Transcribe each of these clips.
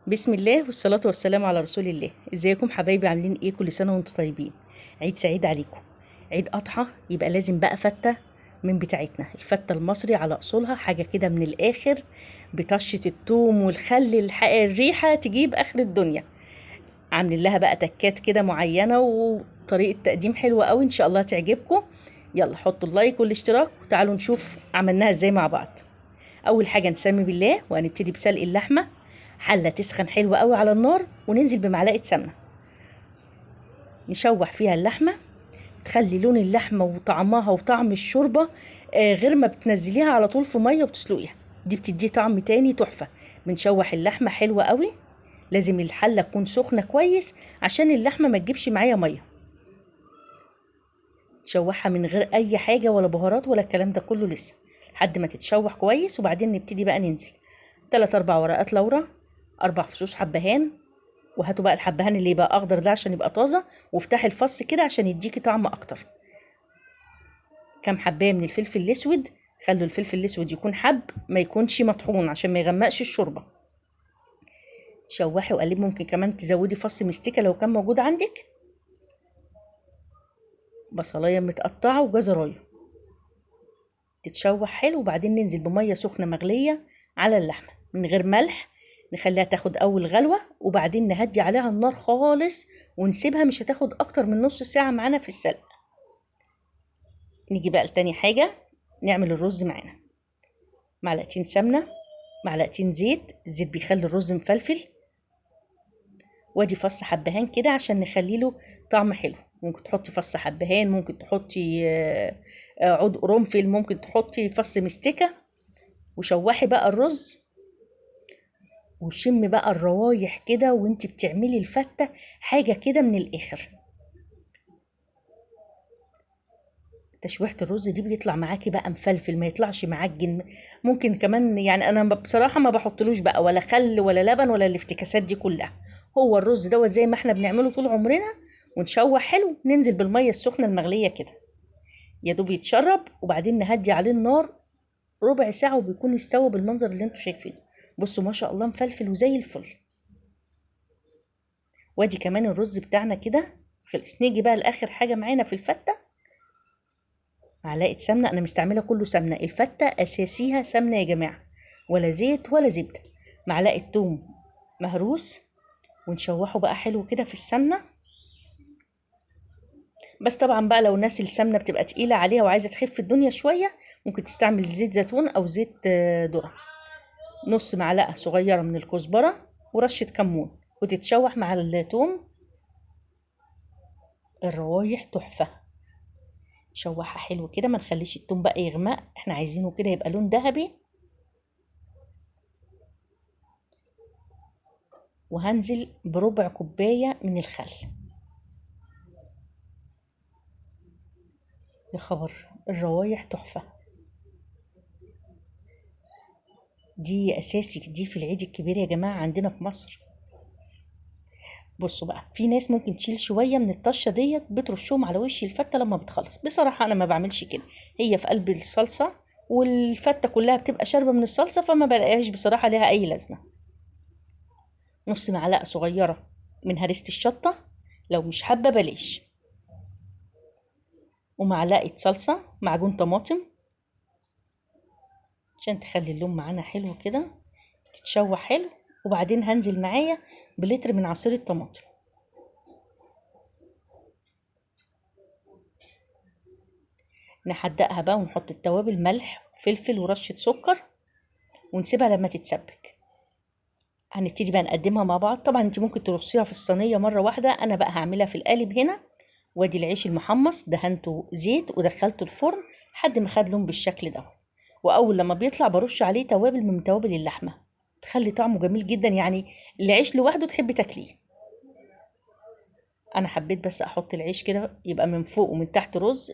بسم الله والصلاة والسلام على رسول الله. ازيكم حبايبي؟ عاملين ايه؟ كل سنة وانتم طيبين. عيد سعيد عليكم. عيد أضحى يبقى لازم بقى فتة من بتاعتنا، الفتة المصري على أصولها، حاجة كده من الآخر، بطشة التوم والخل، الريحة تجيب آخر الدنيا. عاملين لها بقى تكات كده معينة وطريقة تقديم حلوة قوي، إن شاء الله تعجبكم. يلا حطوا اللايك والاشتراك وتعالوا نشوف عملناها ازاي مع بعض. اول حاجه نسمي بالله وهنبتدي بسلق اللحمه. حله تسخن حلوه قوي على النار وننزل بمعلقه سمنه، نشوح فيها اللحمه، تخلي لون اللحمه وطعمها وطعم الشوربه غير ما بتنزليها على طول في ميه وتسلقيها، دي بتديه طعم تاني تحفه. بنشوح اللحمه حلوه قوي، لازم الحله تكون سخنه كويس عشان اللحمه ما تجيبش معايا ميه. تشوحها من غير اي حاجه ولا بهارات ولا الكلام ده كله لسه، لحد ما تتشوح كويس. وبعدين نبتدي بقى ننزل 3 4 ورقات لورا، 4 فصوص حبهان. وهاتوا بقى الحبهان اللي يبقى اخضر ده عشان يبقى طازه، وافتحي الفص كده عشان يديكي طعم اكتر. كام حبايه من الفلفل الاسود، خلوا الفلفل الاسود يكون حب ما يكونش مطحون عشان ما يغمقش الشوربه. شوحي وقلبي، ممكن كمان تزودي فص مستكه لو كان موجود عندك، بصلايه متقطعه وجزرايه، تتشوح حلو. وبعدين ننزل بميه سخنه مغليه على اللحمه من غير ملح، نخليها تاخد اول غلوه وبعدين نهدي عليها النار خالص ونسيبها، مش هتاخد اكتر من نص ساعه معانا في السلق. نيجي بقى لتاني حاجه، نعمل الرز معانا. معلقتين سمنه، معلقتين زيت، الزيت بيخلي الرز مفلفل. وادي فص حبهان كده عشان نخلي له طعم حلو، ممكن تحطي فص حبهان، ممكن تحطي عود قرنفل، ممكن تحطي فص مستكه. وشوحي بقى الرز وشم بقى الروايح كده وانت بتعملي الفتة، حاجة كده من الآخر. تشويحة الرز دي بيطلع معاكي بقى مفلفل، ما يطلعش معجن. ممكن كمان يعني انا بصراحة ما بحطلوش بقى ولا خل ولا لبن ولا الافتكاسات دي كلها، هو الرز دوت زي ما احنا بنعمله طول عمرنا. ونشوح حلو، ننزل بالمية السخنة المغلية كده، يا دوب يتشرب وبعدين نهدي عليه النار ربع ساعة وبيكون استوى بالمنظر اللي انتوا شايفينه. بصوا ما شاء الله مفلفل وزي الفل. وادي كمان الرز بتاعنا كده خلص. نيجي بقى لاخر حاجه معانا في الفته، معلقه سمنه. انا مستعمله كله سمنه، الفته اساسيها سمنه يا جماعه، ولا زيت ولا زبده. معلقه توم مهروس، ونشوحه بقى حلو كده في السمنه. بس طبعا بقى لو ناس السمنه بتبقى تقيله عليها وعايزه تخف الدنيا شويه، ممكن تستعمل زيت زيتون او زيت ذره. نص معلقه صغيره من الكزبره ورشه كمون، وتتشوح مع التوم. الروايح تحفه. شوحها حلو كده، ما نخليش التوم بقى يغمق، احنا عايزينه كده يبقى لون ذهبي. وهنزل بربع كوباية من الخل. يا خبر، الروايح تحفة. دي اساسي، دي في العيد الكبير يا جماعة عندنا في مصر. بصوا بقى، في ناس ممكن تشيل شوية من الطشة ديت بترشهم على وش الفتة لما بتخلص. بصراحة انا ما بعملش كده، هي في قلب الصلصة والفتة كلها بتبقى شاربة من الصلصة، فما بلاقيهاش بصراحة ليها اي لازمة. نص معلقة صغيرة من هريسة الشطة، لو مش حابة بلاش. ومعلقة صلصة، معجون طماطم، عشان تخلي اللون معانا حلو كده، تتشوح حلو. وبعدين هنزل معايا بلتر من عصير الطماطم. نحدقها بقى ونحط التوابل، ملح وفلفل ورشة سكر، ونسيبها لما تتسبك. هنبتدي بقى نقدمها مع بعض. طبعا انت ممكن ترصيها في الصينية مرة واحدة، انا بقى هعملها في القالب هنا. وادي العيش المحمص دهنته زيت ودخلته الفرن لحد ما خد لون بالشكل ده. واول لما بيطلع برش عليه توابل من توابل اللحمه، تخلي طعمه جميل جدا، يعني العيش لوحده تحبي تاكليه. انا حبيت بس احط العيش كده يبقى من فوق ومن تحت رز،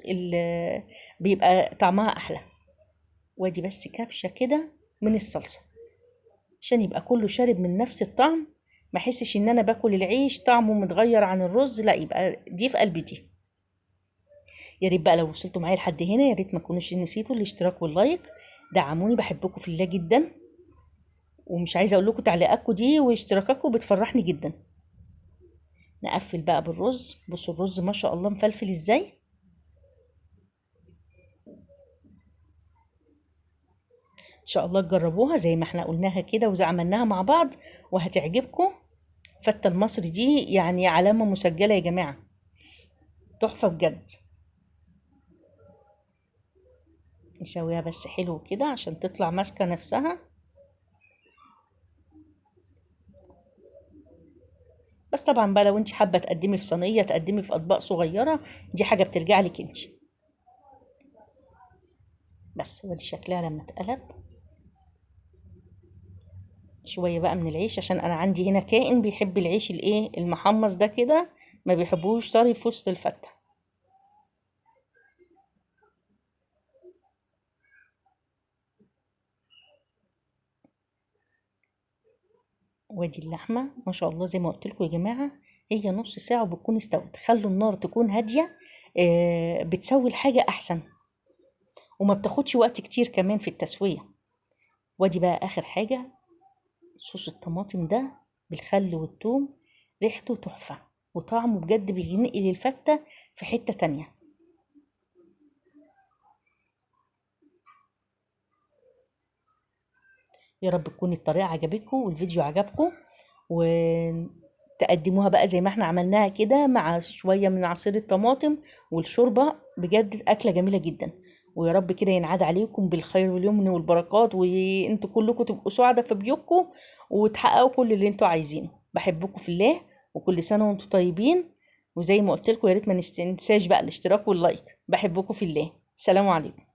بيبقى طعمها احلى. وادي بس كبشه كده من الصلصه عشان يبقى كله شارب من نفس الطعم، ما احسش ان انا باكل العيش طعمه متغير عن الرز، لا يبقى دي في قلب دي. يا ريت بقى لو وصلتوا معايا لحد هنا، يا ريت ما تكونوش نسيتوا الاشتراك واللايك، دعموني، بحبكم في الله جدا. ومش عايزه اقول لكم تعليقاتكم دي واشتراكاتكم بتفرحني جدا. نقفل بقى بالرز. بصوا الرز ما شاء الله مفلفل ازاي. ان شاء الله تجربوها زي ما احنا قلناها كده وزي عملناها مع بعض وهتعجبكم. فتة المصري دي يعني علامة مسجلة يا جماعة، تحفة بجد. نسويها بس حلو كده عشان تطلع ماسكة نفسها. بس طبعا بقى لو انت حابة تقدمي في صينية تقدمي في اطباق صغيرة، دي حاجة بترجع لك انت. بس ودي شكلها لما اتقلب. شوية بقى من العيش عشان انا عندي هنا كائن بيحب العيش الايه المحمص ده كده، ما بيحبوش طري في وسط الفتة. وادي اللحمة ما شاء الله زي ما قلت لكم يا جماعة، هي نص ساعة وبتكون استوت. خلوا النار تكون هادية، بتسوي الحاجة احسن وما بتاخدش وقت كتير كمان في التسوية. وادي بقى اخر حاجة، صوص الطماطم ده بالخل والثوم، ريحته تحفة وطعمه بجد بينقل الفتة في حتة تانية. يا رب تكون الطريقة عجبتكم والفيديو عجبكم، وتقدموها بقى زي ما احنا عملناها كده مع شوية من عصير الطماطم والشوربة. بجد أكلة جميلة جدا. ويا رب كده ينعاد عليكم بالخير واليمن والبركات، وانتوا كلكم تبقوا سعداء في بيوتكم وتحققوا كل اللي انتوا عايزينه. بحبكم في الله، وكل سنة وانتوا طيبين. وزي ما قلت لكم يا ريت ما ننساش بقى الاشتراك واللايك. بحبكم في الله. سلام عليكم.